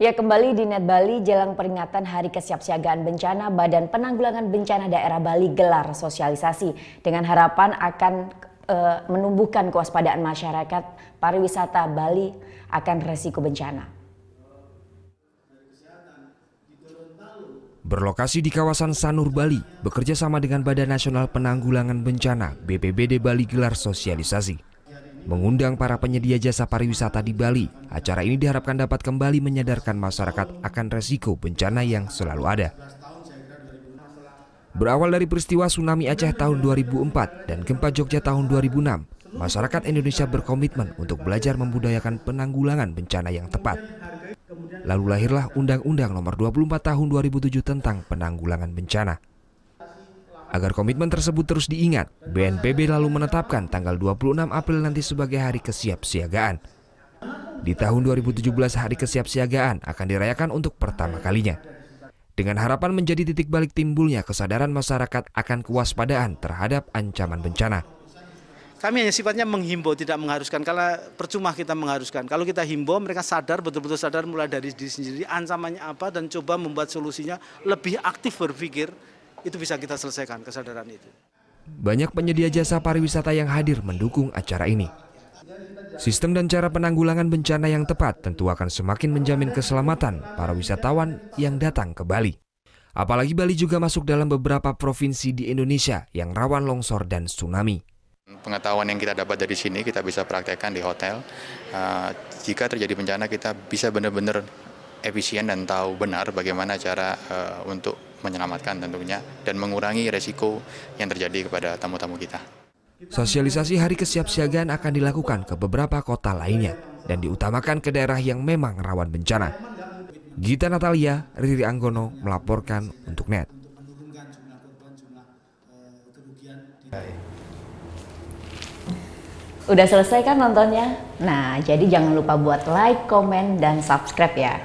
Ya, kembali di Net Bali, jelang peringatan Hari Kesiapsiagaan Bencana, Badan Penanggulangan Bencana Daerah Bali gelar sosialisasi dengan harapan akan menumbuhkan kewaspadaan masyarakat pariwisata Bali akan resiko bencana. Berlokasi di kawasan Sanur, Bali, bekerja sama dengan Badan Nasional Penanggulangan Bencana (BPBD) Bali gelar sosialisasi. Mengundang para penyedia jasa pariwisata di Bali, acara ini diharapkan dapat kembali menyadarkan masyarakat akan resiko bencana yang selalu ada. Berawal dari peristiwa tsunami Aceh tahun 2004 dan gempa Jogja tahun 2006, masyarakat Indonesia berkomitmen untuk belajar membudayakan penanggulangan bencana yang tepat. Lalu lahirlah Undang-Undang Nomor 24 Tahun 2007 tentang Penanggulangan Bencana. Agar komitmen tersebut terus diingat, BNPB lalu menetapkan tanggal 26 April nanti sebagai Hari Kesiapsiagaan. Di tahun 2017 Hari Kesiapsiagaan akan dirayakan untuk pertama kalinya. Dengan harapan menjadi titik balik timbulnya kesadaran masyarakat akan kewaspadaan terhadap ancaman bencana. Kami hanya sifatnya menghimbau, tidak mengharuskan, karena percuma kita mengharuskan. Kalau kita himbau, mereka sadar, betul-betul sadar mulai dari diri sendiri, ancamannya apa, dan coba membuat solusinya, lebih aktif berpikir. Itu bisa kita selesaikan kesadaran itu. Banyak penyedia jasa pariwisata yang hadir mendukung acara ini. Sistem dan cara penanggulangan bencana yang tepat tentu akan semakin menjamin keselamatan para wisatawan yang datang ke Bali. Apalagi Bali juga masuk dalam beberapa provinsi di Indonesia yang rawan longsor dan tsunami. Pengetahuan yang kita dapat dari sini kita bisa praktekkan di hotel. Jika terjadi bencana kita bisa benar-benar efisien dan tahu benar bagaimana cara untuk menyelamatkan tentunya dan mengurangi resiko yang terjadi kepada tamu-tamu kita. Sosialisasi Hari Kesiapsiagaan akan dilakukan ke beberapa kota lainnya dan diutamakan ke daerah yang memang rawan bencana. Gita Natalia, Riri Anggono melaporkan untuk NET. Udah selesai kan nontonnya? Nah, jadi jangan lupa buat like, komen, dan subscribe ya.